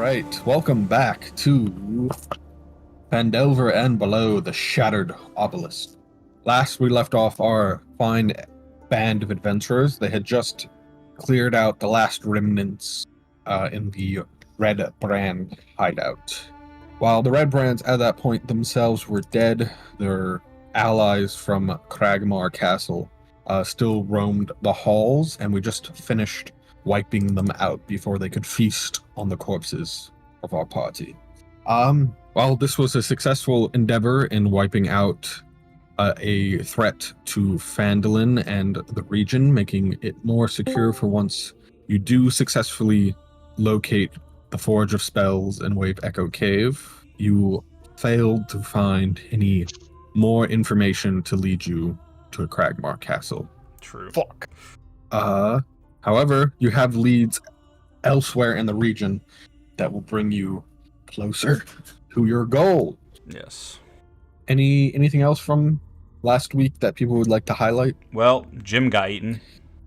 right, welcome back to Phandelver and Below the Shattered Obelisk. Last we left off our fine band of adventurers. They had just cleared out the last remnants in the Red Brand hideout. While the Red Brands at that point themselves were dead, their allies from Cragmar Castle still roamed the halls, and we just finished wiping them out before they could feast on the corpses of our party. While this was a successful endeavor in wiping out a threat to Phandalin and the region, making it more secure for once you do successfully locate the Forge of Spells and Wave Echo Cave, you failed to find any more information to lead you to Cragmar Castle. True. Fuck. However, you have leads elsewhere in the region that will bring you closer to your goal. Yes. Anything else from last week that people would like to highlight? Well, Jim got eaten.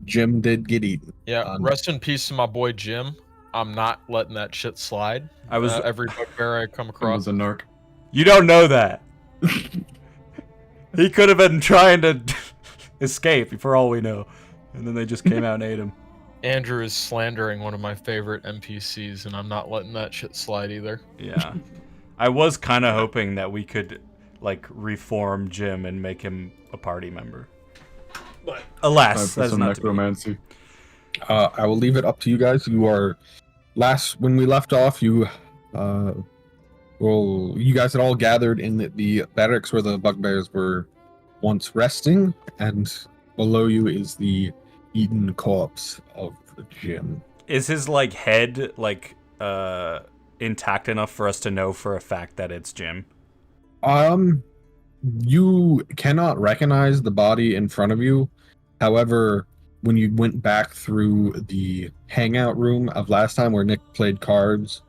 Jim did get eaten. Yeah, rest in peace to my boy Jim. I'm not letting that shit slide. I was every bugbear I come It across. was a narc. You don't know that. He could have been trying to escape, for all we know. And then they just came out and ate him. Andrew is slandering one of my favorite NPCs, and I'm not letting that shit slide either. Yeah. I was kind of hoping that we could, like, reform Jim and make him a party member. But alas, that's some not to be. necromancy. I will leave it up to you guys. You are when we left off, you guys had all gathered in the barracks where the bugbears were once resting, and below you is the eaten corpse of Jim. Is his, like, head, like, intact enough for us to know for a fact that it's Jim? You cannot recognize the body in front of you. However, when you went back through the hangout room of last time where Nick played cards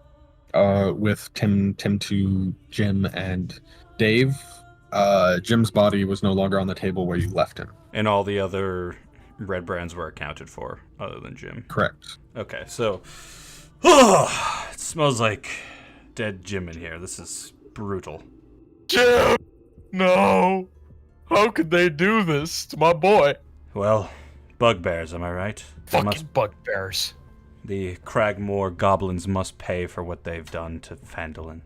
with Tim 2, Jim, and Dave, Jim's body was no longer on the table where you left him. And all the other Red Brands were accounted for, other than Jim. Correct. Okay, so... it smells like dead Jim in here. This is brutal. Jim! No! How could they do this to my boy? Well, bugbears, am I right? Fucking bugbears. The Cragmore goblins must pay for what they've done to Phandalin.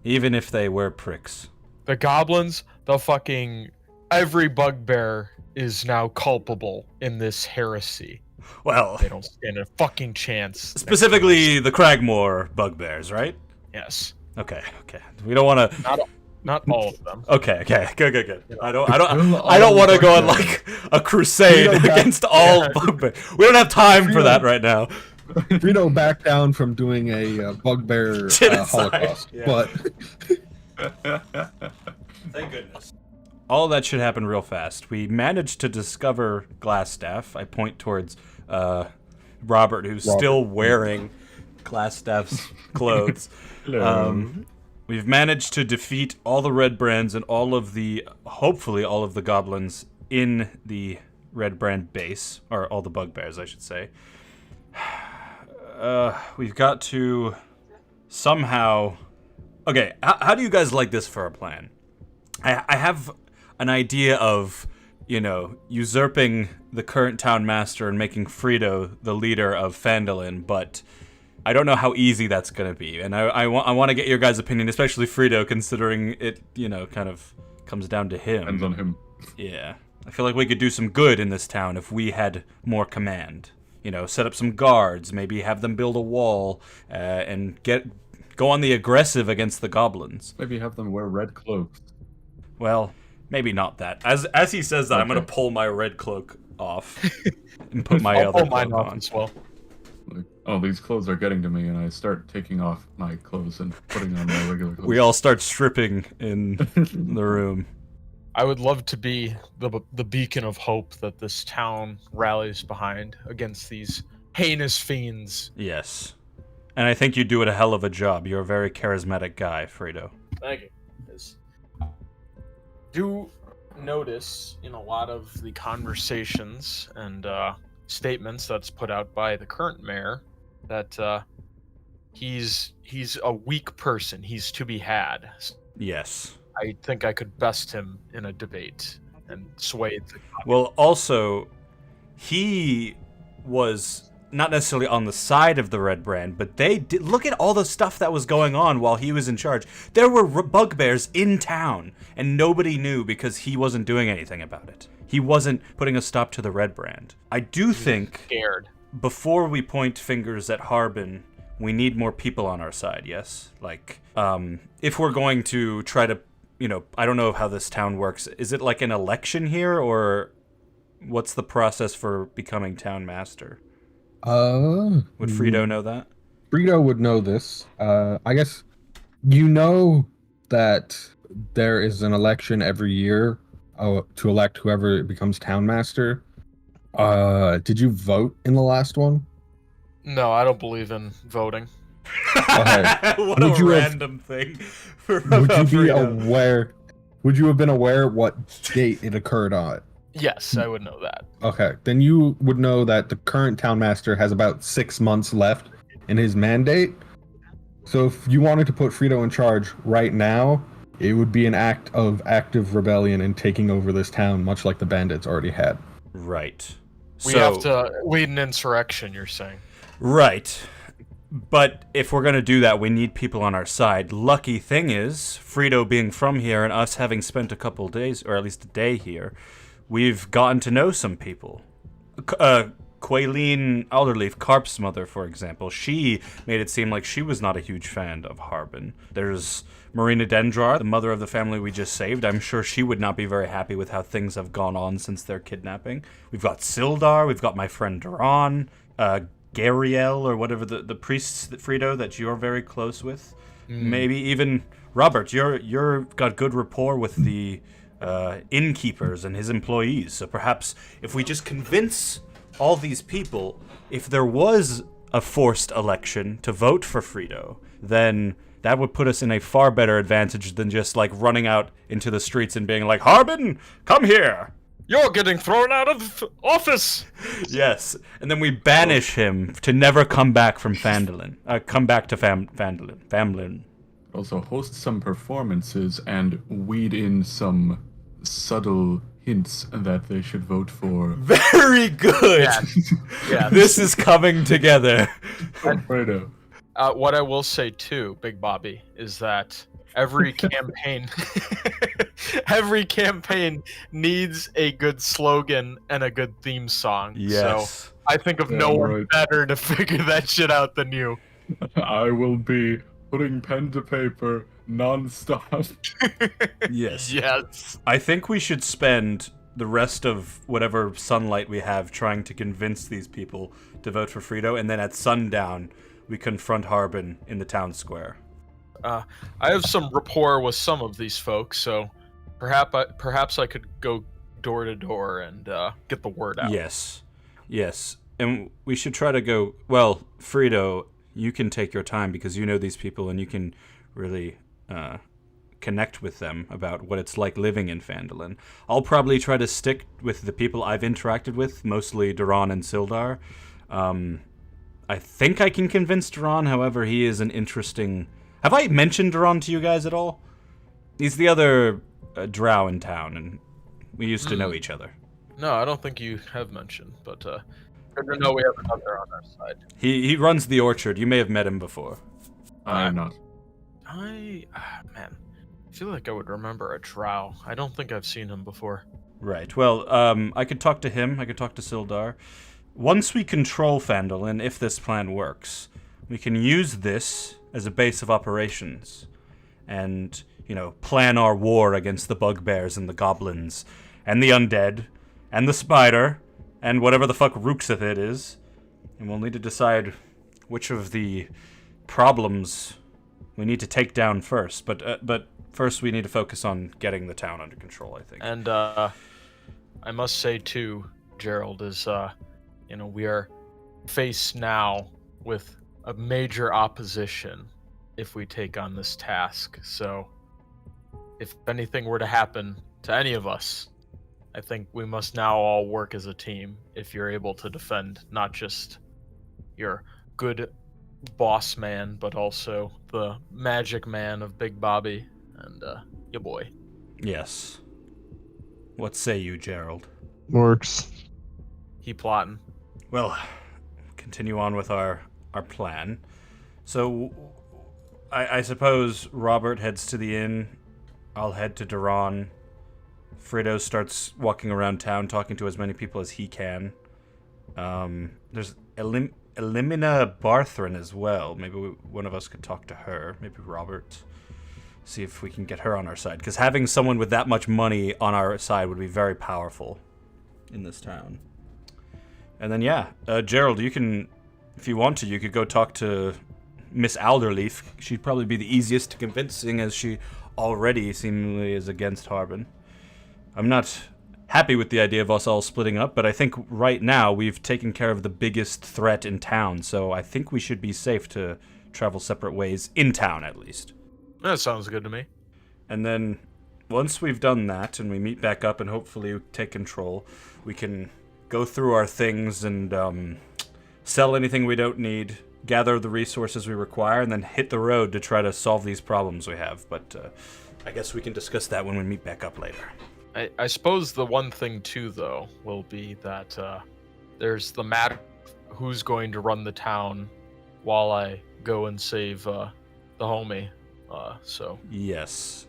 Even if they were pricks. The goblins, every bugbear is now culpable in this heresy. Well, They don't stand a fucking chance. specifically the Cragmore bugbears, right? Yes. Okay. We don't want to... Not all of them. Okay, good. I don't want to go on like a crusade against all bugbears. We don't have time for that right now. Fredo backed down from doing a bugbear holocaust, Yeah. but Thank goodness. All that should happen real fast. We managed to discover Glassstaff. I point towards Robert, who's still wearing Glassstaff's clothes. We've managed to defeat all the Red Brands and hopefully all of the goblins in the Red Brand base, or all the bugbears, I should say. We've got to somehow... Okay, how do you guys like this for a plan? I have an idea of, usurping the current Townmaster and making Fredo the leader of Phandalin, but I don't know how easy that's going to be. And I want to get your guys' opinion, especially Fredo, considering it, kind of comes down to him. Depends on him. Yeah. I feel like we could do some good in this town if we had more command. Set up some guards, maybe have them build a wall, and go on the aggressive against the goblins. Maybe have them wear red cloaks. Well, maybe not that. As he says that, I'm going to pull my red cloak off and put my other pull mine cloak off on. as well. Like, oh, these clothes are getting to me, and I start taking off my clothes and putting on my regular clothes. We all start stripping in the room. I would love to be the beacon of hope that this town rallies behind against these heinous fiends. Yes. And I think you do it a hell of a job. You're a very charismatic guy, Fredo. Thank you. Do notice in a lot of the conversations and statements that's put out by the current mayor that he's a weak person. He's to be had. Yes. I think I could best him in a debate and sway the. Well, also, he was not necessarily on the side of the Red Brand, but they did look at all the stuff that was going on while he was in charge. There were bugbears in town, and nobody knew because he wasn't doing anything about it. He wasn't putting a stop to the Red Brand. I do think, Scared. before we point fingers at Harbin, we need more people on our side, yes? Like, if we're going to try to, I don't know how this town works. Is it like an election here, or what's the process for becoming Townmaster? Would Fredo know that? Fredo would know this. I guess you know that there is an election every year to elect whoever becomes Townmaster. Did you vote in the last one? No, I don't believe in voting. Okay. What Would a you have- random thing. Would you be Fredo. aware? Would you have been aware what date it occurred on? Yes, I would know that. Okay, then you would know that the current Townmaster has about 6 months left in his mandate. So if you wanted to put Fredo in charge right now, it would be an act of active rebellion and taking over this town, much like the bandits already had. Right. We So, have to lead an insurrection, you're saying. Right. But if we're going to do that, we need people on our side. Lucky thing is, Fredo being from here and us having spent a couple days, or at least a day here, we've gotten to know some people. Quaileen Alderleaf, Carp's mother, for example, she made it seem like she was not a huge fan of Harbin. There's Marina Dendrar, the mother of the family we just saved. I'm sure she would not be very happy with how things have gone on since their kidnapping. We've got Sildar, we've got my friend Duran, Gariel, or whatever the priest, Fredo, that you're very close with. Maybe even Robert, you're got good rapport with the innkeepers and his employees. So perhaps if we just convince all these people, if there was a forced election to vote for Fredo, then that would put us in a far better advantage than just like running out into the streets and being like, Harbin, come here. You're getting thrown out of office! Yes, and then we banish him to never come back from Phandalin. Come back to Phandalin. Also host some performances and weed in some subtle hints that they should vote for Very good. Yeah. This is coming together. Fredo. What I will say too, Big Bobby, is that every campaign needs a good slogan and a good theme song. Yes. So I think of no one right. better to figure that shit out than you. I will be putting pen to paper non-stop. Yes. Yes. I think we should spend the rest of whatever sunlight we have trying to convince these people to vote for Fredo, and then at sundown, we confront Harbin in the town square. I have some rapport with some of these folks, so perhaps I could go door to door and get the word out. Yes. And we should try to go, well, Fredo, you can take your time because you know these people and you can really connect with them about what it's like living in Phandalin. I'll probably try to stick with the people I've interacted with, mostly Duran and Sildar. I think I can convince Duran, however, he is an interesting... Have I mentioned Duran to you guys at all? He's the other drow in town, and we used to know each other. No, I don't think you have mentioned, but good to know we have another on our side. He runs the orchard. You may have met him before. I am not. Man, I feel like I would remember a drow. I don't think I've seen him before. Right. Well, I could talk to him. I could talk to Sildar. Once we control Phandalin, if this plan works, we can use this as a base of operations and, plan our war against the bugbears and the goblins and the undead and the spider and whatever the fuck Rooksith it is. And we'll need to decide which of the problems we need to take down first. But first we need to focus on getting the town under control, I think. And I must say too, Gerald, is we are faced now with a major opposition if we take on this task. So if anything were to happen to any of us, I think we must now all work as a team if you're able to defend not just your good boss man, but also the magic man of Big Bobby and your boy. Yes. What say you, Gerald? Works. He plotting. Well, continue on with our plan. So, I suppose Robert heads to the inn. I'll head to Duran. Fredo starts walking around town, talking to as many people as he can. There's Elimina Barthrin as well. Maybe one of us could talk to her. Maybe Robert. See if we can get her on our side. Because having someone with that much money on our side would be very powerful in this town. And then, yeah, Gerald, you can, if you want to, you could go talk to Miss Alderleaf. She'd probably be the easiest to convince, seeing as she already seemingly is against Harbin. I'm not happy with the idea of us all splitting up, but I think right now we've taken care of the biggest threat in town, so I think we should be safe to travel separate ways, in town at least. That sounds good to me. And then, once we've done that, and we meet back up and hopefully take control, we can go through our things and sell anything we don't need, gather the resources we require, and then hit the road to try to solve these problems we have. But I guess we can discuss that when we meet back up later. I suppose the one thing, too, though, will be that there's the matter of who's going to run the town while I go and save the homie. So Yes.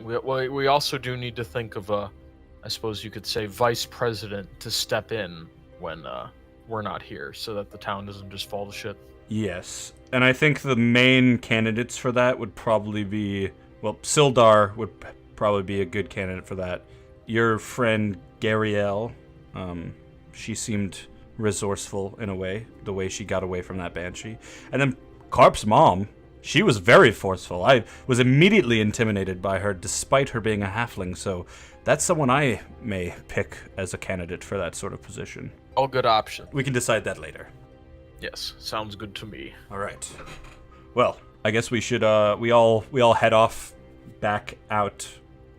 we also do need to think of I suppose you could say, vice president to step in when we're not here, so that the town doesn't just fall to shit. Yes. And I think the main candidates for that would probably be, well, Sildar would probably be a good candidate for that. Your friend Gariel, she seemed resourceful in a way, the way she got away from that banshee. And then Carp's mom, she was very forceful. I was immediately intimidated by her, despite her being a halfling, so that's someone I may pick as a candidate for that sort of position. All good options. We can decide that later. Yes, sounds good to me. All right. Well, I guess we should we all head off back out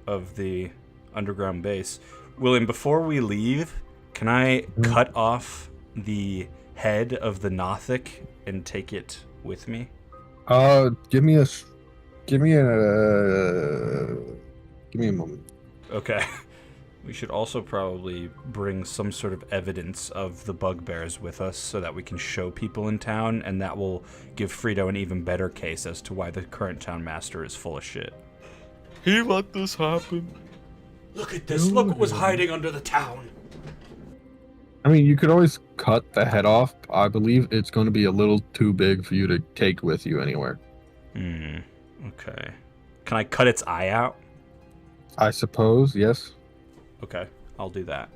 of the underground base. William, before we leave, can I cut off the head of the Nothic and take it with me? Give me a moment. Okay. We should also probably bring some sort of evidence of the bugbears with us so that we can show people in town, and that will give Fredo an even better case as to why the current Townmaster is full of shit. He let this happen. Look at this. Look what was hiding under the town. I mean, you could always cut the head off. I believe it's going to be a little too big for you to take with you anywhere. Okay. Can I cut its eye out? I suppose, yes. Okay, I'll do that.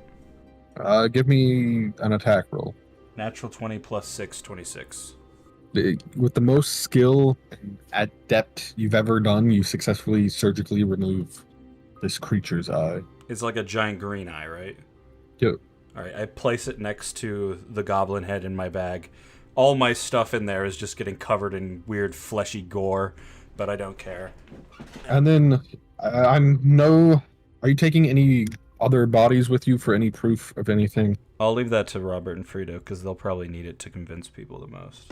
Give me an attack roll. Natural 20 plus 6, 26. With the most skill and adept you've ever done, you successfully surgically remove this creature's eye. It's like a giant green eye, right? Yep. Alright, I place it next to the goblin head in my bag. All my stuff in there is just getting covered in weird fleshy gore, but I don't care. And then, are you taking any other bodies with you for any proof of anything? I'll leave that to Robert and Fredo, because they'll probably need it to convince people the most.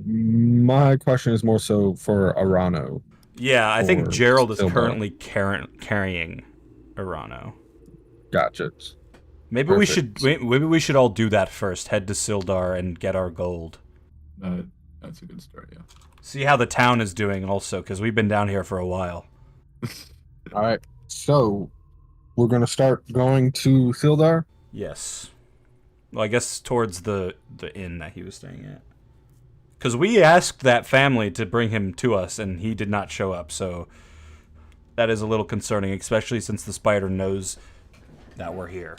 My question is more so for Arano. Yeah, I think Or Gerald is Sildar. currently carrying Arano. Gotcha. Maybe Perfect. we should all do that first. Head to Sildar and get our gold. That's a good start, yeah. See how the town is doing also, because we've been down here for a while. All right. So, we're going to start going to Sildar? Yes. Well, I guess towards the inn that he was staying at. Because we asked that family to bring him to us, and he did not show up, so that is a little concerning, especially since the spider knows that we're here.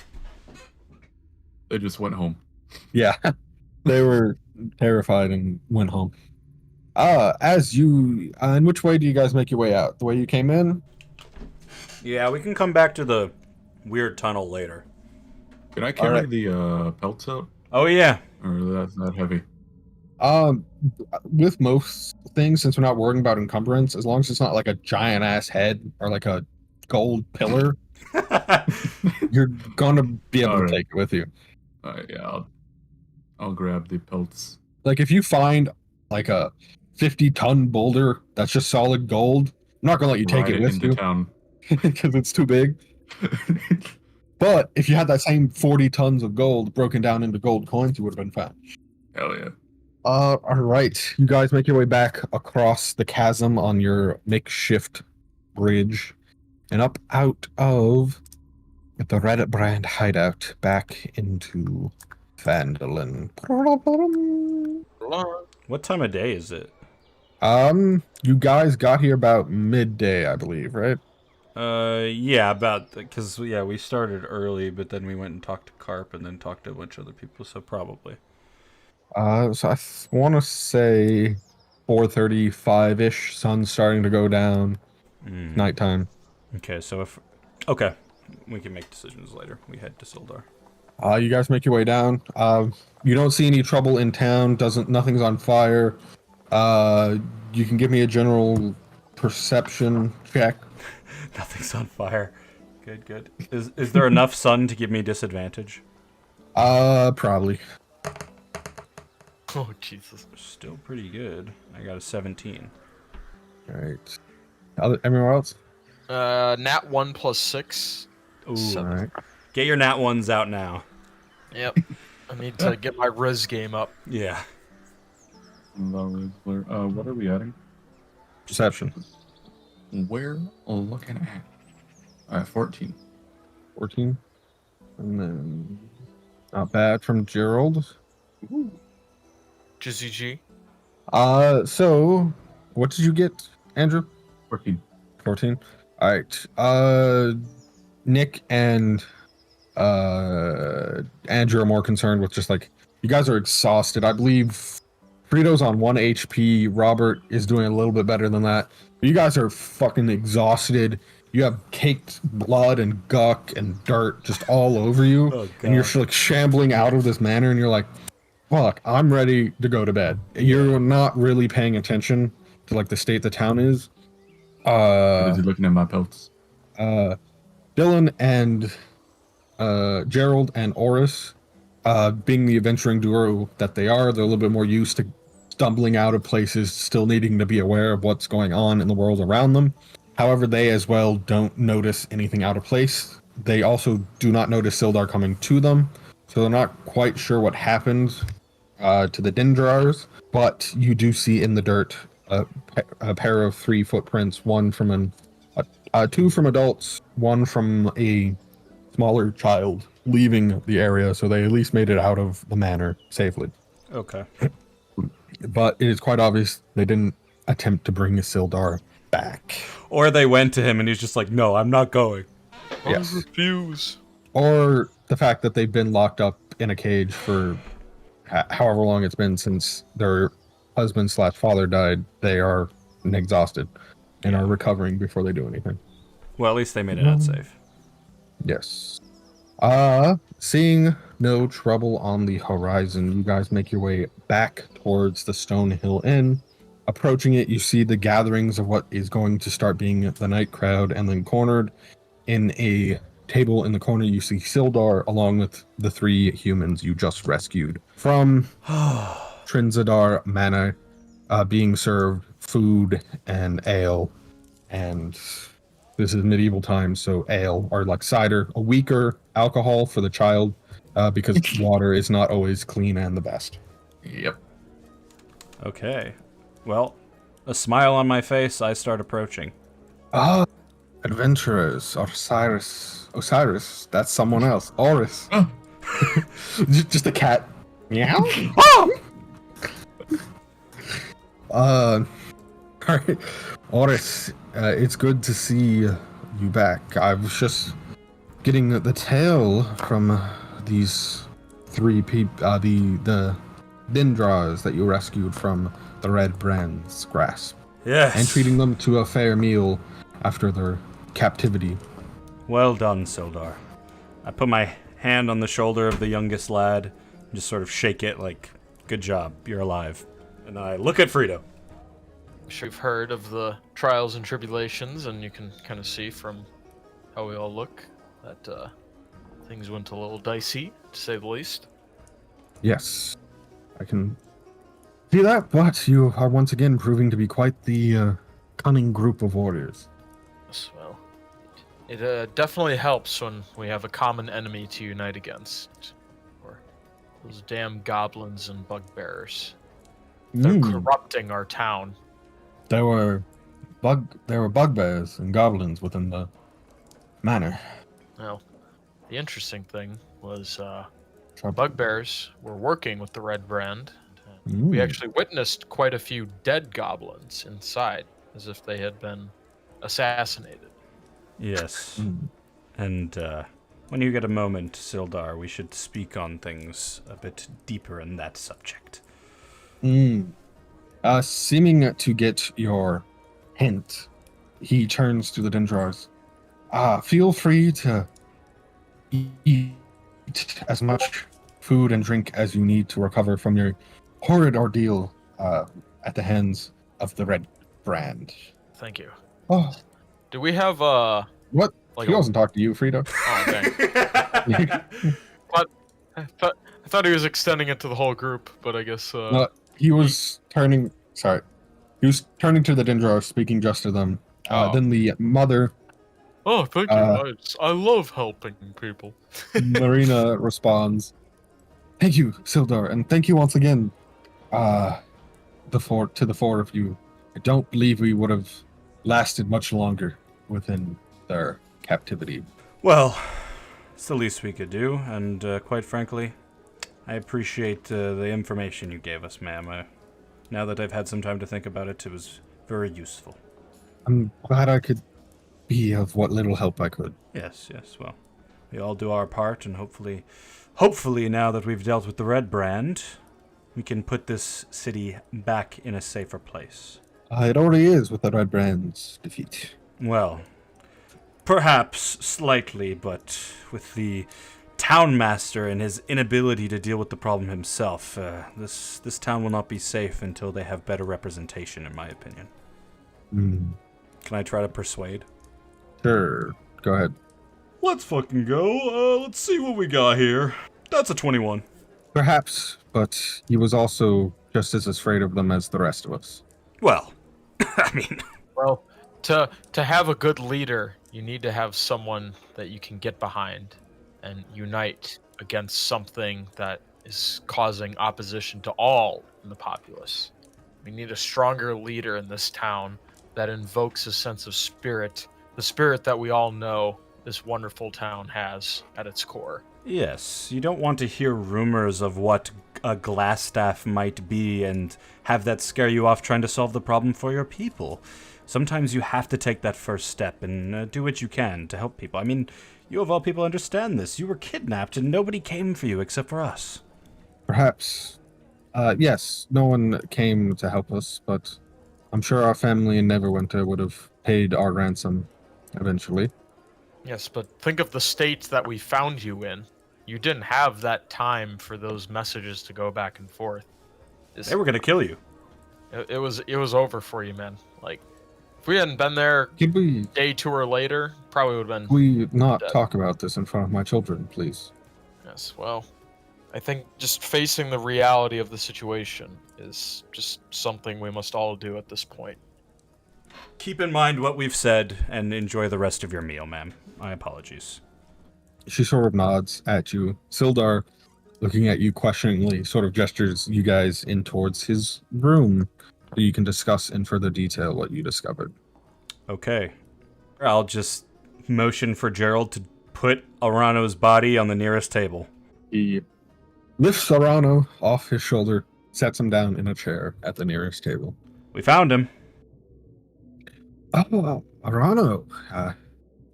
They just went home. Yeah. They were terrified and went home. And which way do you guys make your way out? The way you came in? Yeah, we can come back to the weird tunnel later. Can I carry Alright. the pelts out? Oh, yeah. Or that's not heavy? With most things, since we're not worrying about encumbrance, as long as it's not like a giant ass head or like a gold pillar, you're gonna be able Alright. to take it with you. Yeah, I'll grab the pelts Like if you find like a 50-ton boulder that's just solid gold, I'm not gonna let you take Ride it it with into you town. because it's too big. But if you had that same 40 tons of gold broken down into gold coins, you would have been fine. Hell yeah. All right. You guys make your way back across the chasm on your makeshift bridge and up out of the Red Brand hideout back into Phandalin. What time of day is it? You guys got here about midday, I believe, right? Yeah, about because yeah, we started early, but then we went and talked to Carp, and then talked to a bunch of other people. So probably. So I want to say 4:35-ish. Sun's starting to go down. Nighttime. Okay, so if okay, we can make decisions later. We head to Sildar. You guys make your way down. You don't see any trouble in town. Nothing's on fire. You can give me a general perception check. Nothing's on fire. Good, good. Is there enough sun to give me disadvantage? Probably. Oh, Jesus. Still pretty good. I got a 17. All right. Everywhere else? Nat 1 plus 6. Ooh. All 7. right. Get your nat ones out now. Yep. I need to get my res game up. Yeah. What are we adding? Perception. We're looking at 14. 14. And then not bad from Gerald. GZG. So what did you get, Andrew? 14. 14. All right. Nick and Andrew are more concerned with just like you guys are exhausted. I believe Fredo's on 1 HP. Robert is doing a little bit better than that. But you guys are fucking exhausted. You have caked blood and guck and dirt just all over you. Oh, and you're God. like shambling out of this manor and you're like, fuck, I'm ready to go to bed. You're not really paying attention to like the state the town is. Is he looking at my pelts? Dylan and Gerald and Oris, being the adventuring duo that they are, they're a little bit more used to stumbling out of places, still needing to be aware of what's going on in the world around them. However, they as well don't notice anything out of place. They also do not notice Sildar coming to them, so they're not quite sure what happened to the Dindrars, but you do see in the dirt a pair of 3 footprints, one from two from adults, one from a smaller child leaving the area, so they at least made it out of the manor safely. Okay. But it is quite obvious they didn't attempt to bring Sildar back. Or they went to him and he's just like, "No, I'm not going." Yes. I refuse. Or the fact that they've been locked up in a cage for however long it's been since their husband/father died. They are exhausted and are recovering before they do anything. Well, at least they made it out safe. Yes. Seeing no trouble on the horizon, you guys make your way back towards the Stone Hill Inn. Approaching it, you see the gatherings of what is going to start being the night crowd, and then cornered in a table in the corner, you see Sildar along with the 3 humans you just rescued from Trinzadar Manor, being served food and ale. And this is medieval times, so ale, or like cider, a weaker alcohol for the child, because water is not always clean and the best. Yep. Okay. Well, a smile on my face, I start approaching. Adventurers, Osiris, that's someone else. Oris. Just a cat. Meow. Alright. Oris, it's good to see you back. I was just getting the tale from these 3 people, the Dindras that you rescued from the Red Brand's grasp. Yes. And treating them to a fair meal after their captivity. Well done, Sildar. I put my hand on the shoulder of the youngest lad and just sort of shake it like, good job, you're alive. And I look at Fredo. I'm sure you've heard of the trials and tribulations, and you can kind of see from how we all look that things went a little dicey, to say the least. Yes, I can See that? But you are once again proving to be quite the cunning group of warriors. Yes, well, it definitely helps when we have a common enemy to unite against. Or those damn goblins and bugbearers. They're corrupting our town. There were bugbears and goblins within the manor. Well, the interesting thing was bugbears were working with the Red Brand. We actually witnessed quite a few dead goblins inside, as if they had been assassinated. Yes. And when you get a moment, Sildar, we should speak on things a bit deeper in that subject. Seeming to get your hint, he turns to the Dendrars. Feel free to eat as much food and drink as you need to recover from your horrid ordeal at the hands of the Red Brand. Thank you. Oh, Do we have what? like He doesn't talk to you, Fredo. Oh, dang. But I thought he was extending it to the whole group, but I guess He was turning. Sorry, he was turning to the Dendrar, speaking just to them. Then the mother, oh, thank you. I love helping people. Marina, responds, "Thank you, Sildar, and thank you once again, to the four of you. I don't believe we would have lasted much longer within their captivity." Well, it's the least we could do, and quite frankly, I appreciate the information you gave us, ma'am. Now that I've had some time to think about it, it was very useful. I'm glad I could be of what little help I could. Yes, well, we all do our part, and hopefully now that we've dealt with the Red Brand, we can put this city back in a safer place. It already is with the Red Brand's defeat. Well, perhaps slightly, but with the Townmaster and his inability to deal with the problem himself, this town will not be safe until they have better representation, in my opinion. Can I try to persuade? Sure, go ahead. Let's fucking go. Let's see what we got here. That's a 21. Perhaps, but he was also just as afraid of them as the rest of us. Well, I mean... Well, to have a good leader, you need to have someone that you can get behind and unite against something that is causing opposition to all in the populace. We need a stronger leader in this town that invokes a sense of spirit, the spirit that we all know this wonderful town has at its core. Yes, you don't want to hear rumors of what a glass staff might be and have that scare you off trying to solve the problem for your people. Sometimes you have to take that first step and do what you can to help people. I mean, you of all people understand this. You were kidnapped and nobody came for you except for us. Perhaps. Yes, no one came to help us, but I'm sure our family in Neverwinter would have paid our ransom eventually. Yes, but think of the state that we found you in. You didn't have that time for those messages to go back and forth. They were gonna kill you. It was over for you, man. Like, if we hadn't been there Could we day 2 or later, probably would have been... we not dead. talk about this in front of my children, please? Yes, well, I think just facing the reality of the situation is just something we must all do at this point. Keep in mind what we've said and enjoy the rest of your meal, ma'am. My apologies. She sort of nods at you. Sildar, looking at you questioningly, sort of gestures you guys in towards his room so you can discuss in further detail what you discovered. Okay. I'll just motion for Gerald to put Arano's body on the nearest table. He lifts Arano off his shoulder, sets him down in a chair at the nearest table. We found him. Oh, Arano.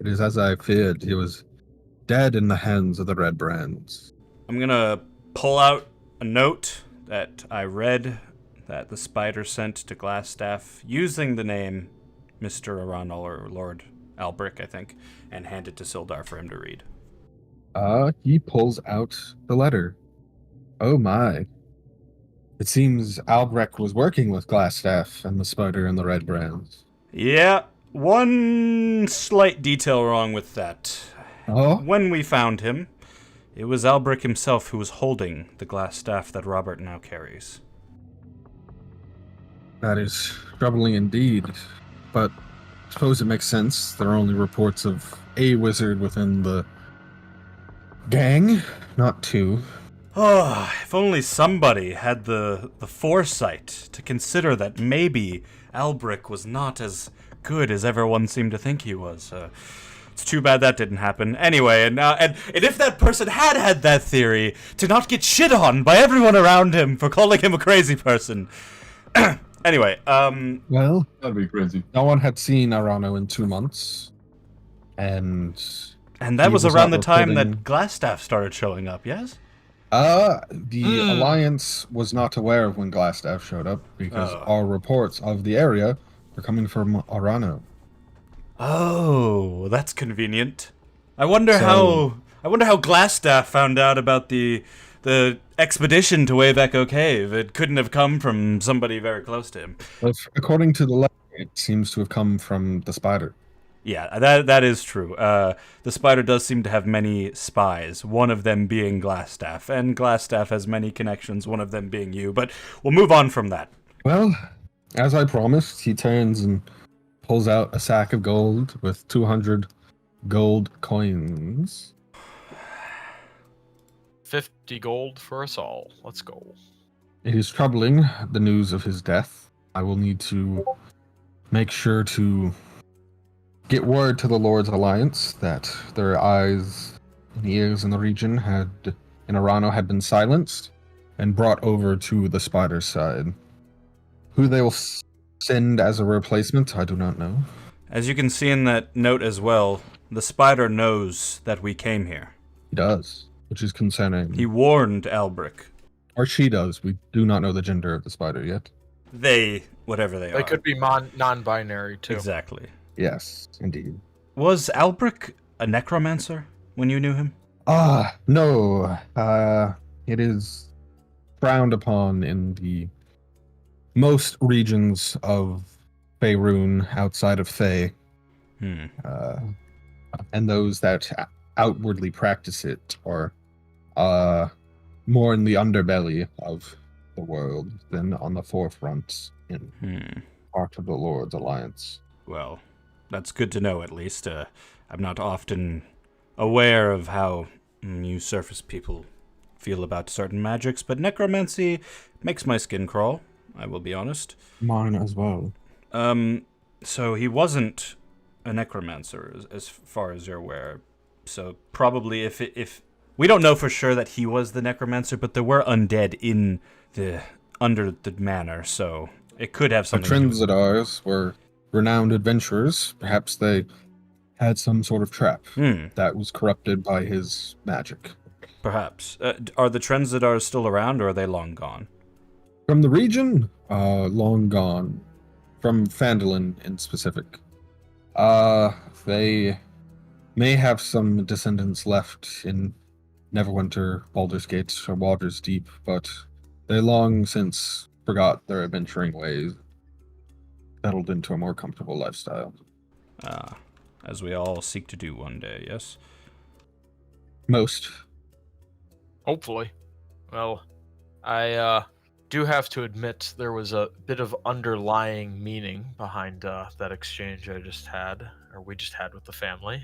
It is as I feared. He was dead in the hands of the Red Brands. I'm gonna pull out a note that I read that the spider sent to Glassstaff using the name Mr. Arano or Lord Albric, I think, and hand it to Sildar for him to read. He pulls out the letter. Oh my. It seems Albric was working with Glassstaff and the spider and the Red Brands. Yeah, one slight detail wrong with that. Oh? When we found him, it was Albric himself who was holding the glass staff that Robert now carries. That is troubling indeed. But I suppose it makes sense. There are only reports of a wizard within the gang, not two. Oh, if only somebody had the foresight to consider that maybe Albric was not as good as everyone seemed to think he was. It's too bad that didn't happen. Anyway, and if that person had that theory, to not get shit on by everyone around him for calling him a crazy person. Anyway, Well, That'd be crazy. no one had seen Arano in 2 months. And that he was was around not the time reporting- that Glassstaff started showing up, yes? The Alliance was not aware of when Glassstaff showed up because our reports of the area were coming from Arano. Oh, that's convenient. I wonder how Glassstaff found out about the expedition to Wave Echo Cave. It couldn't have come from somebody very close to him. But according to the letter, it seems to have come from the Spider. Yeah, that is true. The Spider does seem to have many spies, one of them being Glassstaff, and Glassstaff has many connections, one of them being you, but we'll move on from that. Well, as I promised, he turns and pulls out a sack of gold with 200 gold coins. 50 gold for us all. Let's go. It is troubling, the news of his death. I will need to make sure to get word to the Lord's Alliance that their eyes and ears in the region in Arano had been silenced and brought over to the Spider's side. Who they will send as a replacement, I do not know. As you can see in that note as well, the Spider knows that we came here. He does, which is concerning. He warned Albric. Or she does. We do not know the gender of the Spider yet. They, whatever they are. They could be non-binary too. Exactly. Yes, indeed. Was Albric a necromancer when you knew him? No. It is frowned upon in the most regions of Faerun outside of Thay. And those that outwardly practice it are more in the underbelly of the world than on the forefront in part of the Lord's Alliance. Well, that's good to know, at least. I'm not often aware of how you surface people feel about certain magics, but necromancy makes my skin crawl, I will be honest. Mine as well. So he wasn't a necromancer, as far as you're aware. So probably if we don't know for sure that he was the necromancer, but there were undead under the manor, so it could have The something to do with it. Trinzadars were renowned adventurers. Perhaps they had some sort of trap that was corrupted by his magic. Perhaps. Are the Trenzadars still around, or are they long gone? From the region, long gone. From Phandalin in specific. They may have some descendants left in Neverwinter, Baldur's Gate, or Waters Deep, but they long since forgot their adventuring ways, settled into a more comfortable lifestyle. As we all seek to do one day, yes? Most. Hopefully. Well, I do have to admit there was a bit of underlying meaning behind that exchange we just had with the family.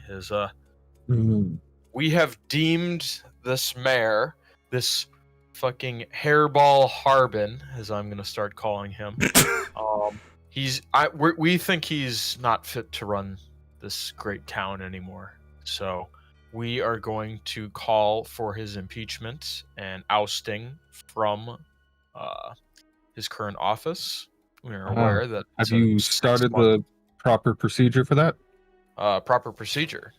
We have deemed this mayor, this fucking hairball Harbin, as I'm gonna start calling him. We think he's not fit to run this great town anymore. So we are going to call for his impeachment and ousting from his current office. We are aware that. Have you started the proper procedure for that? Proper procedure.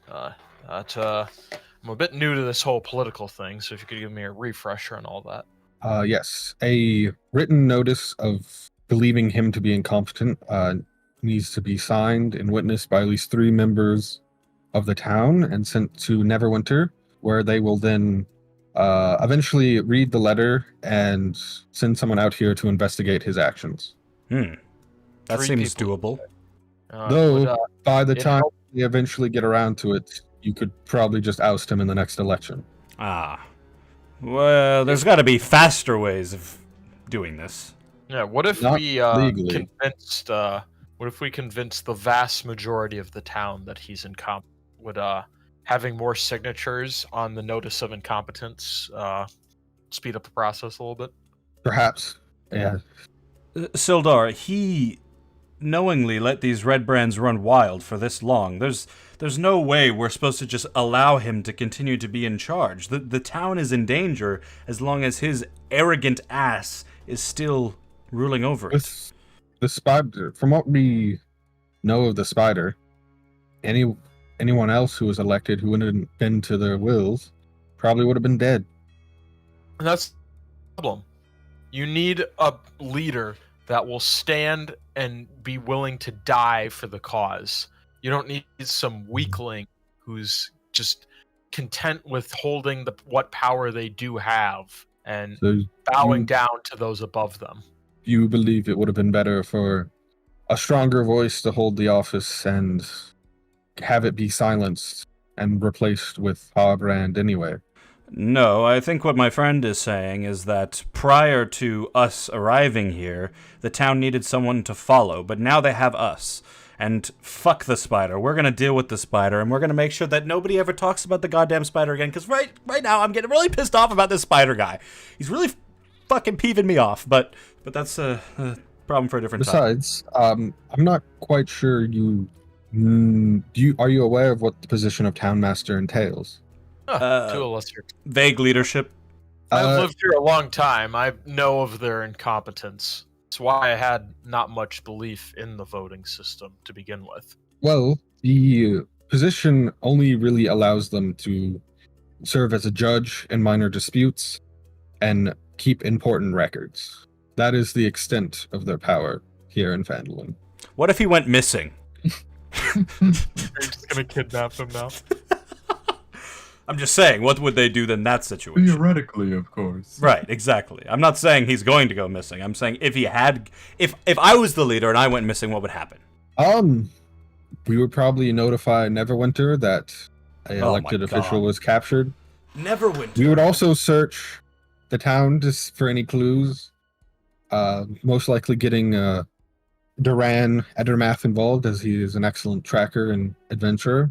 I'm a bit new to this whole political thing, so if you could give me a refresher on all that. Yes. A written notice of believing him to be incompetent needs to be signed and witnessed by at least 3 members of the town and sent to Neverwinter, where they will then eventually read the letter and send someone out here to investigate his actions. That 3 seems people. doable. Though, by the it time help- they eventually get around to it, you could probably just oust him in the next election. Well, there's got to be faster ways of doing this. Yeah. What if Not we legally. convinced? What if we convinced the vast majority of the town that he's incompetent? Would having more signatures on the notice of incompetence speed up the process a little bit? Perhaps. Yeah. Sildar, he knowingly let these red brands run wild for this long. There's no way we're supposed to just allow him to continue to be in charge. The town is in danger as long as his arrogant ass is still ruling over it. With the spider, from what we know of the spider, anyone else who was elected who wouldn't have been to their wills probably would have been dead. And that's the problem. You need a leader that will stand and be willing to die for the cause. You don't need some weakling who's just content with holding what power they do have and So bowing you, down to those above them. you believe it would have been better for a stronger voice to hold the office and have it be silenced and replaced with Harbrand anyway? No, I think what my friend is saying is that prior to us arriving here, the town needed someone to follow, but now they have us. And fuck the spider. We're gonna deal with the spider, and we're gonna make sure that nobody ever talks about the goddamn spider again, because right now I'm getting really pissed off about this spider guy. He's really fucking peeving me off, but that's a problem for a different time. Besides, I'm not quite sure are you aware of what the position of Townmaster entails? To a lesser. Vague leadership. I've lived here a long time. I know of their incompetence. That's why I had not much belief in the voting system to begin with. Well, the position only really allows them to serve as a judge in minor disputes and keep important records. That is the extent of their power here in Phandalin. What if he went missing? You're just gonna kidnap him now. I'm just saying, what would they do in that situation? Theoretically, of course. Right, exactly. I'm not saying he's going to go missing. I'm saying if I was the leader and I went missing, what would happen? We would probably notify Neverwinter that an elected official was captured. Neverwinter. We would also search the town for any clues. Most likely getting Duran Edermath involved, as he is an excellent tracker and adventurer.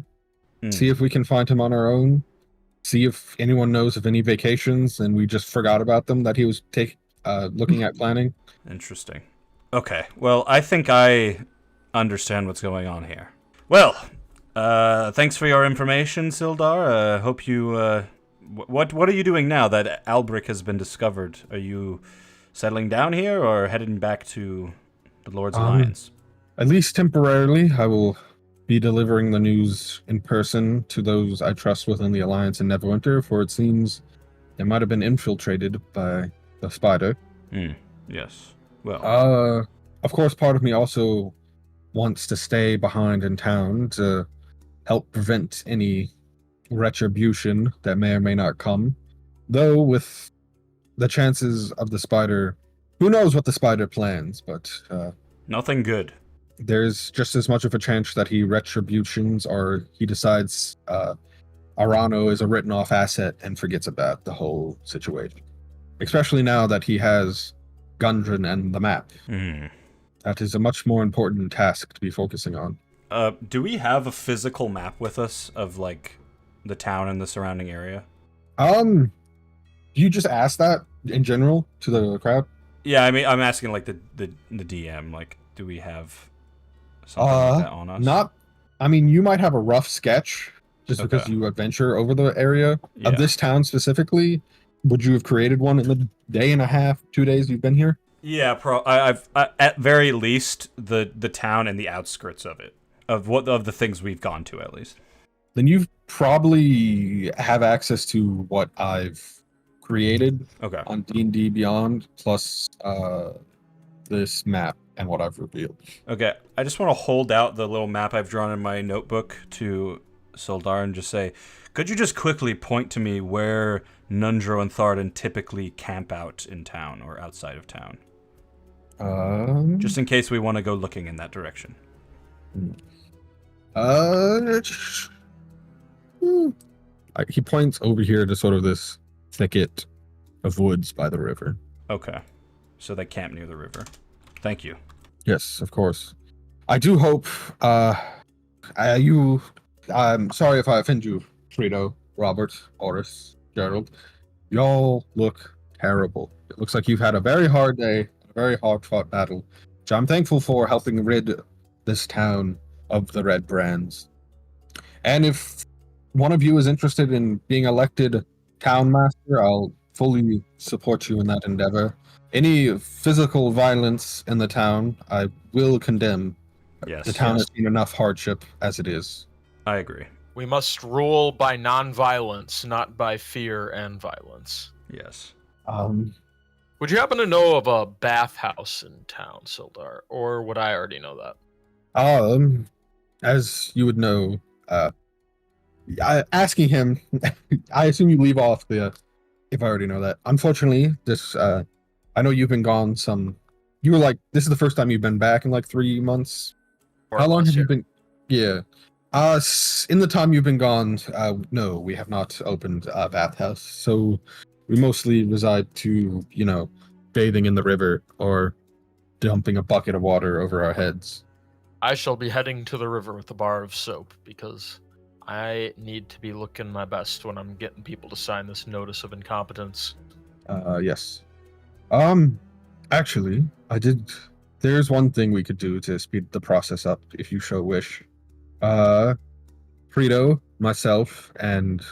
See if we can find him on our own. See if anyone knows of any vacations and we just forgot about them that he was looking at planning. Interesting. Okay, well, I think I understand what's going on here. Well, thanks for your information, Sildar. Hope you... What are you doing now that Albric has been discovered? Are you settling down here or heading back to the Lord's Alliance? At least temporarily, I will be delivering the news in person to those I trust within the Alliance in Neverwinter, for it seems they might have been infiltrated by the spider. Yes. Well... Of course, part of me also wants to stay behind in town to help prevent any retribution that may or may not come. Though, with the chances of the spider... Who knows what the spider plans, but... Nothing good. There's just as much of a chance that he retributions or he decides Arano is a written off asset and forgets about the whole situation. Especially now that he has Gundren and the map. That is a much more important task to be focusing on. Do we have a physical map with us of, like, the town and the surrounding area? Do you just ask that in general to the crowd? Yeah, I mean, I'm asking, like, the DM, like, do we have something like that on us? I mean, you might have a rough sketch just because you adventure over the area of this town specifically. Would you have created one in the day and a half, 2 days you've been here? Yeah, I've at very least the town and the outskirts of it, of the things we've gone to at least. Then you probably have access to what I've created on D&D Beyond, plus this map and what I've revealed. Okay, I just want to hold out the little map I've drawn in my notebook to Sildar and just say, could you just quickly point to me where Nundro and Thardan typically camp out in town or outside of town? Just in case we want to go looking in that direction. He points over here to sort of this thicket of woods by the river. Okay. so they camp near the river. Thank you. Yes, of course. I do hope, I'm sorry if I offend you, Fredo, Robert, Oris, Gerald. Y'all look terrible. It looks like you've had a very hard day, a very hard-fought battle, which I'm thankful for helping rid this town of the red brands. And if one of you is interested in being elected Townmaster, I'll fully support you in that endeavor. Any physical violence in the town, I will condemn. Yes. The town Yes. has seen enough hardship as it is. I agree. We must rule by non-violence, not by fear and violence. Yes. Would you happen to know of a bathhouse in town, Sildar? Or would I already know that? As you would know, asking him, I assume you leave off the, if I already know that. Unfortunately, I know you've been gone you were like, this is the first time you've been back in like 3 months. How long have you been? Yeah. In the time you've been gone, no, we have not opened a bathhouse. So we mostly reside to, bathing in the river or dumping a bucket of water over our heads. I shall be heading to the river with a bar of soap because I need to be looking my best when I'm getting people to sign this notice of incompetence. Yes. Actually, there's one thing we could do to speed the process up if you show wish. Fredo, myself, and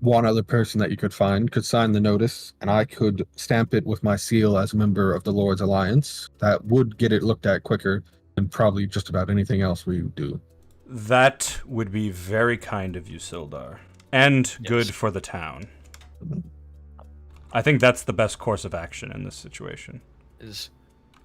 one other person that you could find could sign the notice, and I could stamp it with my seal as a member of the Lord's Alliance. That would get it looked at quicker than probably just about anything else we do. That would be very kind of you, Sildar. And good for the town. I think that's the best course of action in this situation.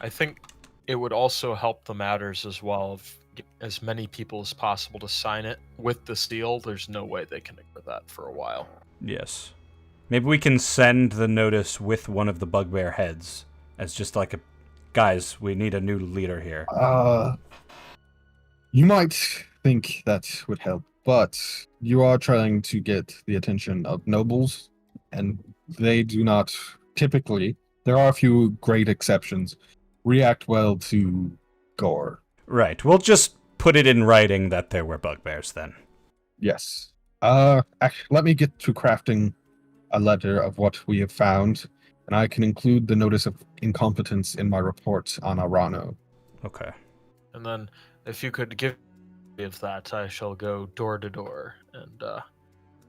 I think it would also help the matters as well if as many people as possible to sign it with the seal. There's no way they can ignore that for a while. Yes. Maybe we can send the notice with one of the bugbear heads as just like guys, we need a new leader here. You might think that would help, but you are trying to get the attention of nobles, and they do not typically, there are a few great exceptions, react well to gore. Right. We'll just put it in writing that there were bugbears then. Yes. Actually, let me get to crafting a letter of what we have found, and I can include the notice of incompetence in my report on Arano. Okay. And then if you could give me of that, I shall go door to door and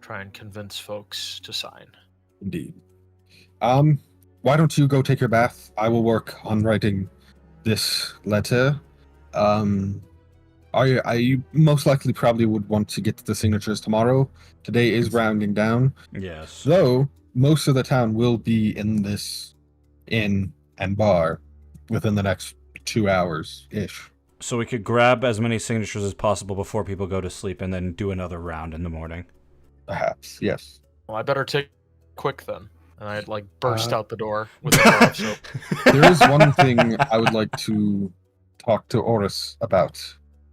try and convince folks to sign. Indeed. Why don't you go take your bath? I will work on writing this letter. I most likely probably would want to get the signatures tomorrow. Today is rounding down. Yes. Though most of the town will be in this inn and bar within the next 2 hours-ish. So we could grab as many signatures as possible before people go to sleep and then do another round in the morning. Perhaps, yes. Well, I better take quick then. And I'd burst out the door with a bar of soap. There is one thing I would like to talk to Oris about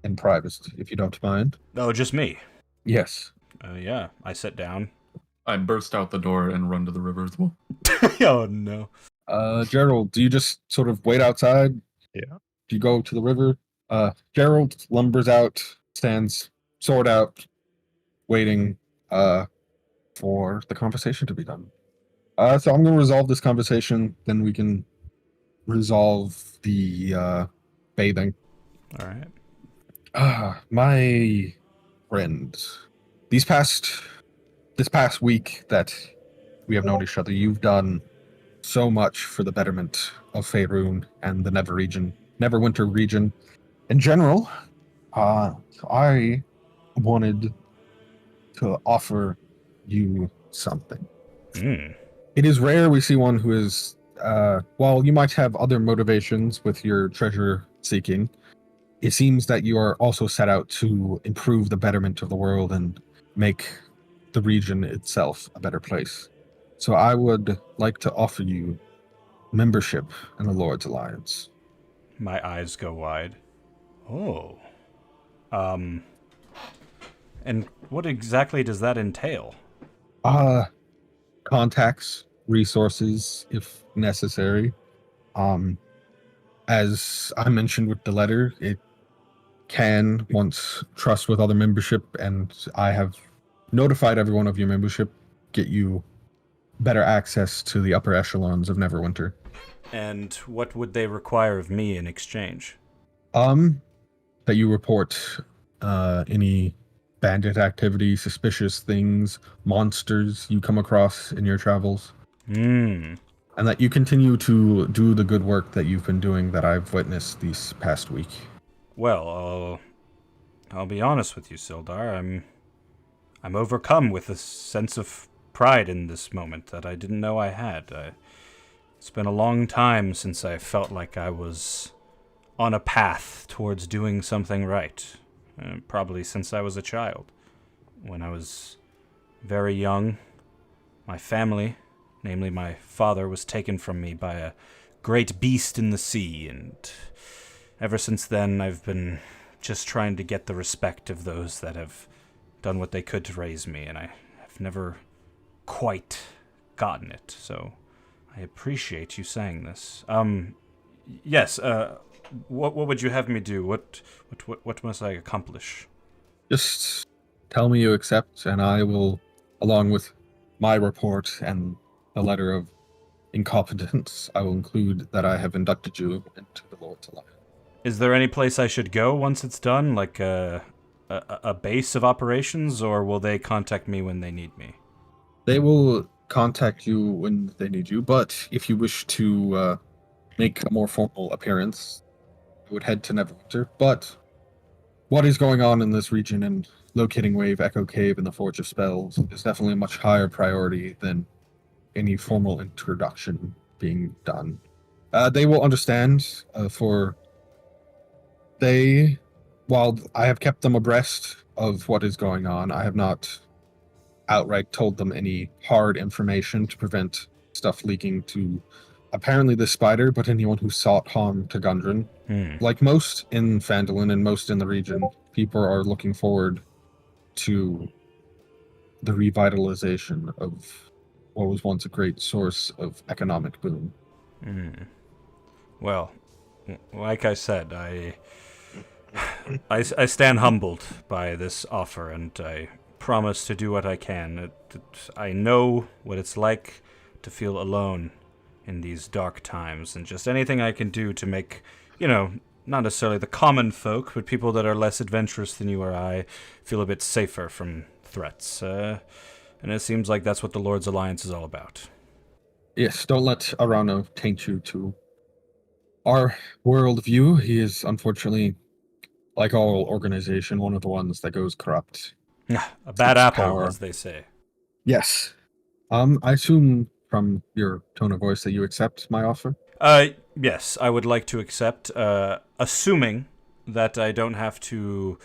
in private, if you don't mind. Oh, just me? Yes. Yeah, I sit down. I burst out the door and run to the river as well. Oh, no. Gerald, do you just sort of wait outside? Yeah. Do you go to the river? Gerald lumbers out, stands sword out, waiting for the conversation to be done. So I'm going to resolve this conversation, then we can resolve the bathing. All right. My friend, this past week that we have known each other, you've done so much for the betterment of Faerun and the Neverwinter region in general. I wanted to offer you something. It is rare we see one who is, while you might have other motivations with your treasure seeking, it seems that you are also set out to improve the betterment of the world and make the region itself a better place. So I would like to offer you membership in the Lord's Alliance. My eyes go wide. Oh. And what exactly does that entail? Contacts, resources if necessary. As I mentioned with the letter, it can, once trust with other membership, and I have notified everyone of your membership, get you better access to the upper echelons of Neverwinter. And what would they require of me in exchange? That you report any bandit activity, suspicious things, monsters you come across in your travels. Hmm. And that you continue to do the good work that you've been doing that I've witnessed these past week. Well, I'll be honest with you, Sildar. I'm overcome with a sense of pride in this moment that I didn't know I had. It's been a long time since I felt like I was on a path towards doing something right. Probably since I was a child. When I was very young, my family, namely my father, was taken from me by a great beast in the sea, and ever since then I've been just trying to get the respect of those that have done what they could to raise me, and I have never quite gotten it, so I appreciate you saying this. Yes, what would you have me do? What must I accomplish? Just tell me you accept, and I will, along with my report and a letter of incompetence, I will include that I have inducted you into the Lord's Alliance. Is there any place I should go once it's done, like a base of operations, or will they contact me when they need me? They will contact you when they need you, but if you wish to make a more formal appearance, I would head to Neverwinter. But what is going on in this region and locating Wave, Echo Cave, and the Forge of Spells is definitely a much higher priority than any formal introduction being done. They will understand, while I have kept them abreast of what is going on, I have not outright told them any hard information to prevent stuff leaking to apparently the spider, but anyone who sought harm to Gundren. Like most in Phandalin and most in the region, people are looking forward to the revitalization of what was once a great source of economic boom. Well, like I said, I stand humbled by this offer, and I promise to do what I can. I know what it's like to feel alone in these dark times, and just anything I can do to make, not necessarily the common folk, but people that are less adventurous than you or I, feel a bit safer from threats. And it seems like that's what the Lord's Alliance is all about. Yes, don't let Arano taint you to our worldview. He is, unfortunately, like all organization, one of the ones that goes corrupt. A bad Seeks apple, power. as they say. Yes. I assume from your tone of voice that you accept my offer? Yes, I would like to accept, assuming that I don't have to,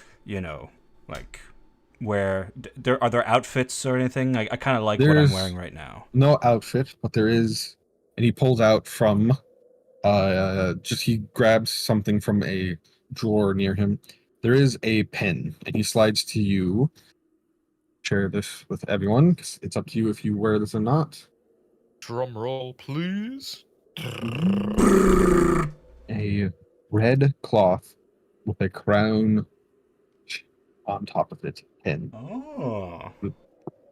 wear... Are there outfits or anything? I kind of like what I'm wearing right now. No outfit, but there is... And he pulls out from... he grabs something from a drawer near him. There is a pen, and he slides to you. Share this with everyone, 'cause it's up to you if you wear this or not. Drum roll, please. A red cloth with a crown on top of it. Pen. Oh.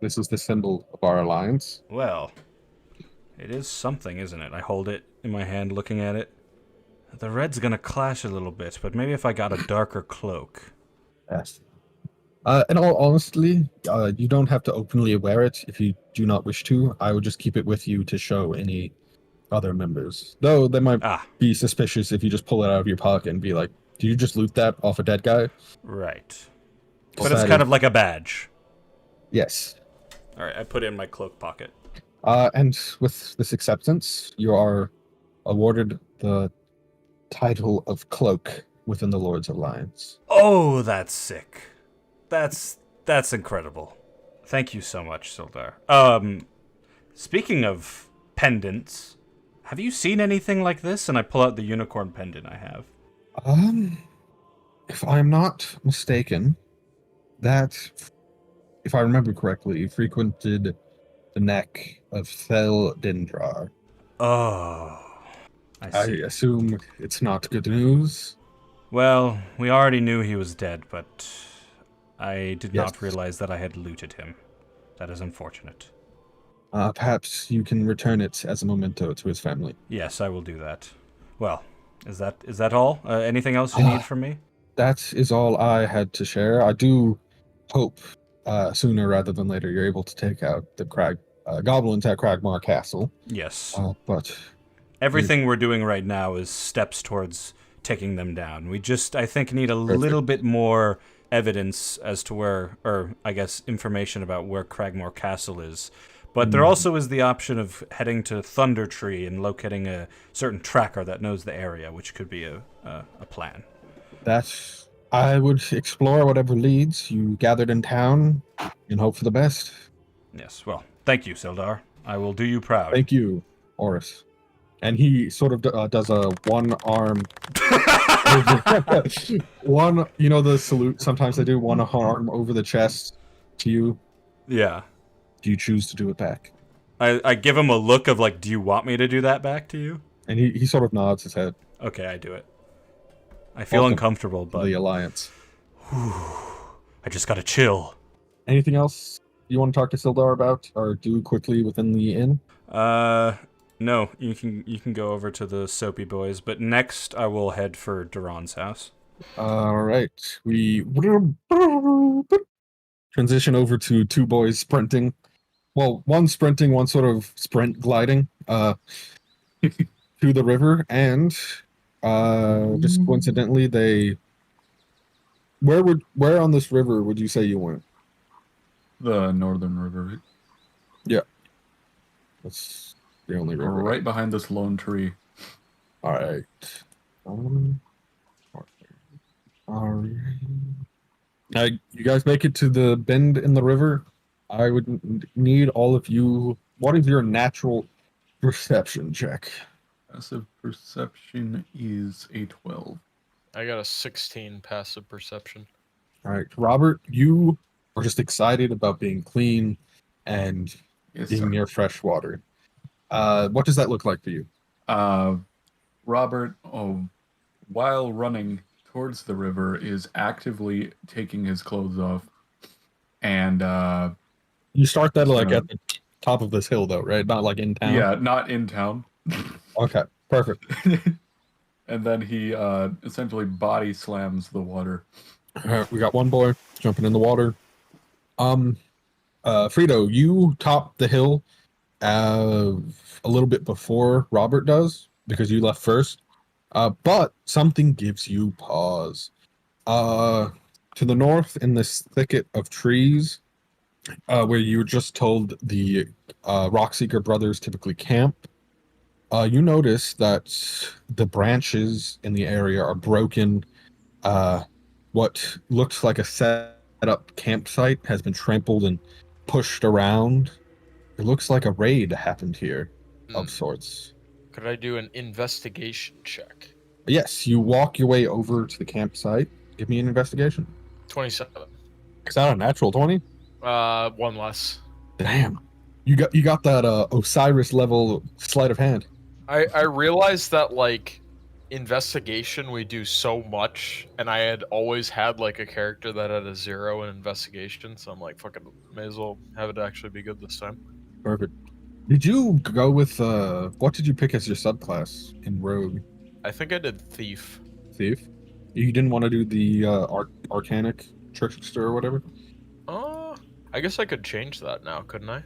This is the symbol of our alliance. Well, it is something, isn't it? I hold it in my hand looking at it. The red's gonna clash a little bit, but maybe if I got a darker cloak. Yes. In all honesty, you don't have to openly wear it if you do not wish to. I would just keep it with you to show any other members. Though they might be suspicious if you just pull it out of your pocket and be like, did you just loot that off a dead guy? Right. But it's kind of like a badge. Yes. Alright, I put it in my cloak pocket. And with this acceptance, you are awarded the title of Cloak within the Lord's Alliance. Oh, that's sick. That's incredible. Thank you so much, Sildar. Speaking of pendants, have you seen anything like this? And I pull out the unicorn pendant I have. If I'm not mistaken, that, if I remember correctly, frequented the neck of Theldindrar. Oh, I I see. assume it's not good news. Well, we already knew he was dead, but I did Yes. not realize that I had looted him. That is unfortunate. Perhaps you can return it as a memento to his family. Yes, I will do that. Well, is that all? Anything else you need from me? That is all I had to share. I do hope sooner rather than later you're able to take out the goblins at Cragmar Castle. Yes. But Everything we're doing right now is steps towards taking them down. We just, I think, need a Perfect. little bit more evidence as to where, or I guess information about where Cragmore Castle is. But there also is the option of heading to Thunder Tree and locating a certain tracker that knows the area, which could be a plan. I would explore whatever leads. You gathered in town and hope for the best. Yes, well, thank you, Sildar. I will do you proud. Thank you, Oris. And he sort of does a one arm, one, you know, the salute. Sometimes they do one arm over the chest to you. Yeah. Do you choose to do it back? I give him a look of like, do you want me to do that back to you? And he sort of nods his head. Okay, I do it. I feel Welcome uncomfortable, but the Alliance. I just gotta chill. Anything else you want to talk to Sildar about or do quickly within the inn? No, you can go over to the Soapy Boys, but next I will head for Duran's house. All right. We transition over to two boys sprinting. Well, one sprinting, one sort of sprint gliding to the river, and just coincidentally they where on this river would you say you went? The Northern River. That's the only river. Right behind this lone tree. All right. All right. You guys make it to the bend in the river. I would need all of you. What is your natural perception check? Passive perception is a 12. I got a 16 passive perception. All right, Robert, you are just excited about being clean and Yes, being sir. near fresh water. What does that look like for you? Robert, while running towards the river, is actively taking his clothes off. And You start that like So- at the top of this hill, though, right? Not like in town. yeah, not in town. Okay, perfect. And then he essentially body slams the water. All right, we got one boy jumping in the water. Fredo, you top the hill a little bit before Robert does because you left first. But something gives you pause. To the north, in this thicket of trees, where you were just told the Rockseeker brothers typically camp, you notice that the branches in the area are broken. What looks like a set-up campsite has been trampled and pushed around. It looks like a raid happened here of sorts. Could I do an investigation check? Yes, you walk your way over to the campsite. Give me an investigation. 27. Is that a natural 20? One less. Damn. You got that Osiris level sleight of hand. I realized that, like, investigation we do so much, and I had always had, like, a character that had a 0 in investigation, so I'm like, fucking, may as well have it actually be good this time. Perfect. Did you go with what did you pick as your subclass in Rogue? I think I did Thief. Thief? You didn't want to do the Arcanic Trickster or whatever? I guess I could change that now, couldn't I?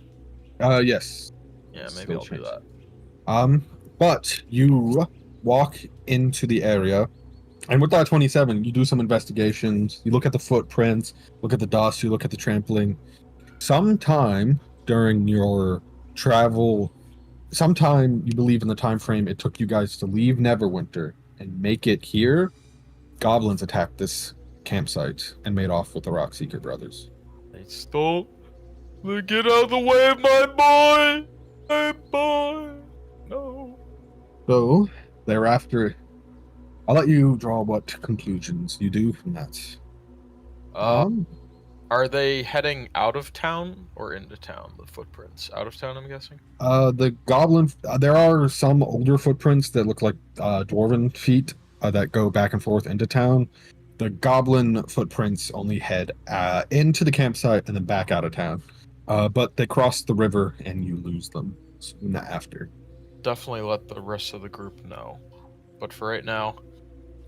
Yes. Yeah, maybe Still I'll do change. that. But you walk into the area, and with that 27, you do some investigations. You look at the footprints, look at the dust, you look at the trampling. Sometime during your travel, sometime you believe in the time frame it took you guys to leave Neverwinter and make it here, goblins attacked this campsite and made off with the Rockseeker brothers. They stole. Get out of the way, my boy! My boy! No. So, thereafter, I'll let you draw what conclusions you do from that. Are they heading out of town or into town? The footprints out of town, I'm guessing. The goblin. There are some older footprints that look like dwarven feet that go back and forth into town. The goblin footprints only head into the campsite and then back out of town. But they cross the river and you lose them soon after. Definitely let the rest of the group know. But for right now,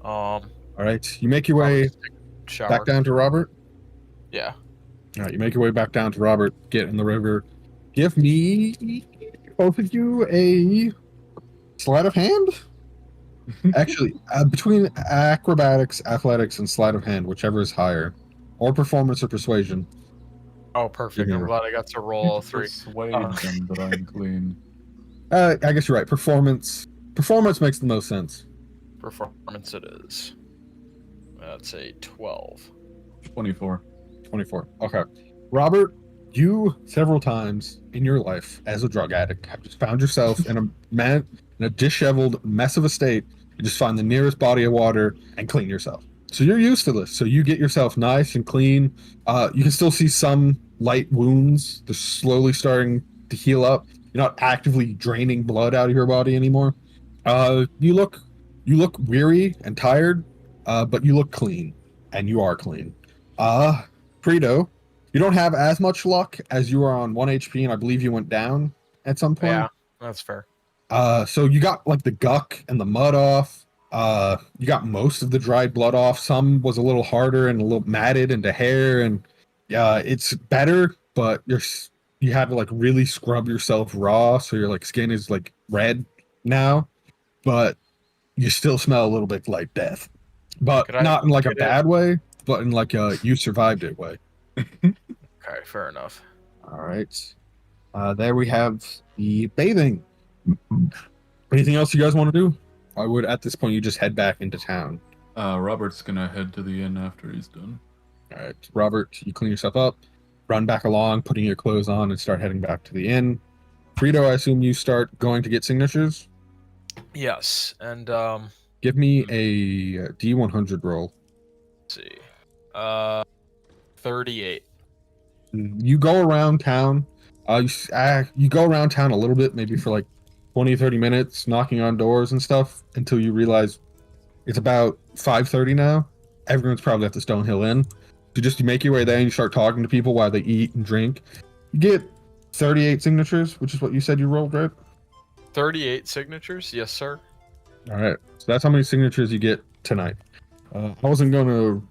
All right, you make your probably way just take a shower. back down to Robert. Yeah. All right, you make your way back down to Robert. Get in the river. Give me both of you a sleight of hand. Actually, between acrobatics, athletics, and sleight of hand, whichever is higher, or performance or persuasion. Oh, perfect. Yeah. I'm glad I got to roll all three. Persuade them that I'm clean. I guess you're right. Performance makes the most sense. Performance it is. That's a 12. 24. 24. Okay. Robert, you several times in your life as a drug addict have just found yourself in a disheveled mess of a state. You just find the nearest body of water and clean yourself. So you're used to this. So you get yourself nice and clean. You can still see some light wounds. They're slowly starting to heal up. You're not actively draining blood out of your body anymore. You look weary and tired, but you look clean, and you are clean. Fredo, you don't have as much luck as you are on 1 HP, and I believe you went down at some point. Yeah, that's fair. So you got like the guck and the mud off. You got most of the dried blood off. Some was a little harder and a little matted into hair, and it's better, but you had to like really scrub yourself raw, so your like skin is like red now, but you still smell a little bit like death, but not in like a bad way, but in like a you survived it way. Okay, fair enough. All right. There we have the bathing. Anything else you guys want to do? I would at this point you just head back into town. Robert's gonna head to the inn after he's done. All right, Robert, you clean yourself up, run back along, putting your clothes on, and start heading back to the inn. Fredo, I assume you start going to get signatures. Yes, and Give me a D100 roll. let's see. 38. You go around town. You go around town a little bit, maybe for like 20, 30 minutes, knocking on doors and stuff, until you realize it's about 5:30 now. Everyone's probably at the Stonehill Inn. So you make your way there and you start talking to people while they eat and drink. You get 38 signatures, which is what you said you rolled, right? 38 signatures? Yes, sir. All right. So that's how many signatures you get tonight. I wasn't going to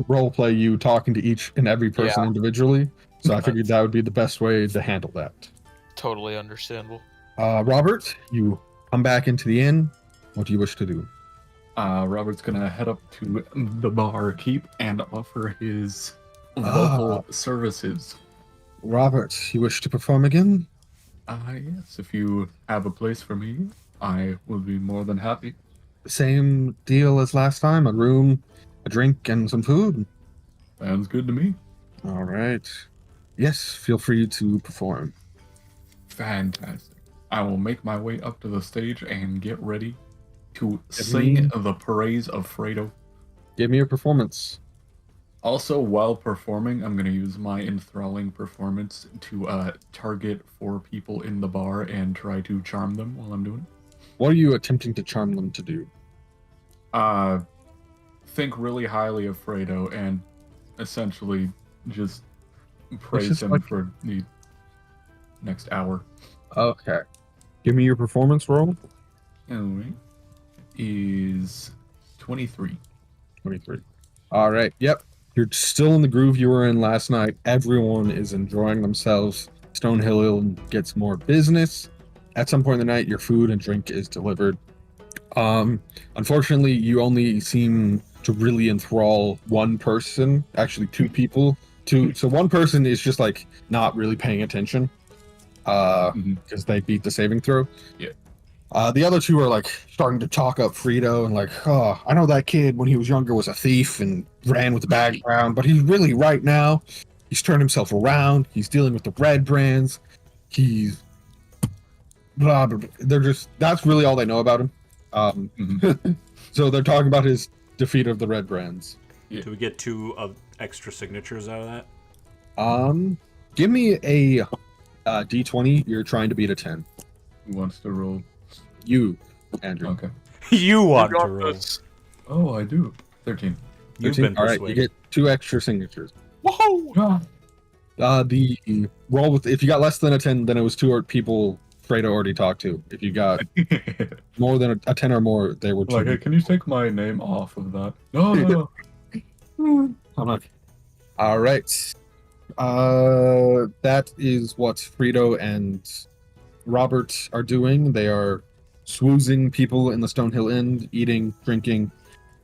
role play you talking to each and every person individually, so I figured that would be the best way to handle that. Totally understandable. Robert, you come back into the inn. What do you wish to do? Robert's gonna head up to the barkeep and offer his vocal services. Robert, you wish to perform again? Yes, if you have a place for me, I will be more than happy. Same deal as last time, a room, a drink, and some food. Sounds good to me. All right. Yes, feel free to perform. Fantastic. I will make my way up to the stage and get ready to sing the praise of Fredo. Give me a performance. Also, while performing, I'm going to use my enthralling performance to target 4 people in the bar and try to charm them while I'm doing it. What are you attempting to charm them to do? Think really highly of Fredo and essentially just praise him for the next hour. Okay. Give me your performance roll. Alright. Is 23. 23. All right. Yep. You're still in the groove you were in last night. Everyone is enjoying themselves. Stonehill gets more business. At some point in the night, your food and drink is delivered. Unfortunately, you only seem to really enthrall one person, actually 2 people. So one person is just like not really paying attention because they beat the saving throw. Yeah. The other 2 are like starting to talk up Fredo and like, oh, I know that kid when he was younger was a thief and ran with the background, but he's really right now. He's turned himself around. He's dealing with the red brands. He's blah, blah, blah. That's really all they know about him. So they're talking about his defeat of the red brands. Yeah. Do we get 2 extra signatures out of that? Give me a D20. You're trying to beat a 10. Who wants to roll? You, Andrew. Okay. You want You to got roll. this. Oh, I do. 13. You've 13? been All right, you persuaded. get 2 extra signatures. Whoa! Ah. The roll with if you got less than a 10, then it was 2 people Fredo already talked to. If you got more than a 10 or more, they were 2. Like, hey, can you take my name off of that? No. I'm not. All right. That is what Fredo and Robert are doing. They are swoozing people in the Stonehill Inn, eating, drinking.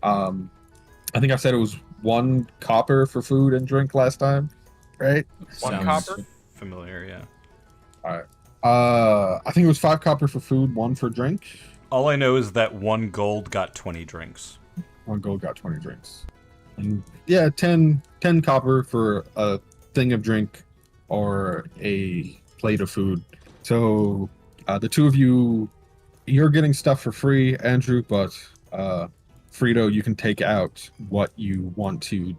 I think I said it was 1 copper for food and drink last time, right? One Sounds copper? familiar, yeah. All right. I think it was 5 copper for food, 1 for drink. All I know is that 1 gold got 20 drinks. 1 gold got 20 drinks. And yeah, 10 copper for a thing of drink or a plate of food. So the 2 of you, you're getting stuff for free, Andrew, but Fredo, you can take out what you want to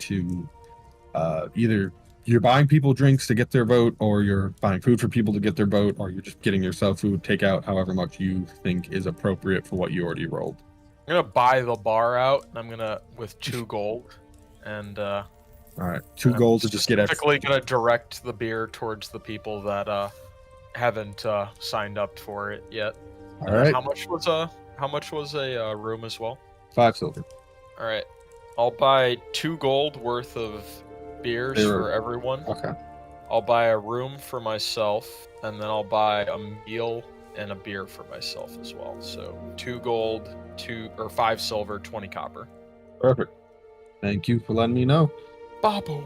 either you're buying people drinks to get their vote, or you're buying food for people to get their vote, or you're just getting yourself food. Take out however much you think is appropriate for what you already rolled. I'm gonna buy the bar out, and I'm gonna with 2 gold, and All right, 2 gold to just get extra. specifically gonna direct the beer towards the people that haven't signed up for it yet. All And then right, How much was a room as well? 5 silver. All right, I'll buy 2 gold worth of beers They were- for everyone. Okay. I'll buy a room for myself, and then I'll buy a meal and a beer for myself as well. So 2 gold, 5 silver, 20 copper. Perfect. Thank you for letting me know. Babo.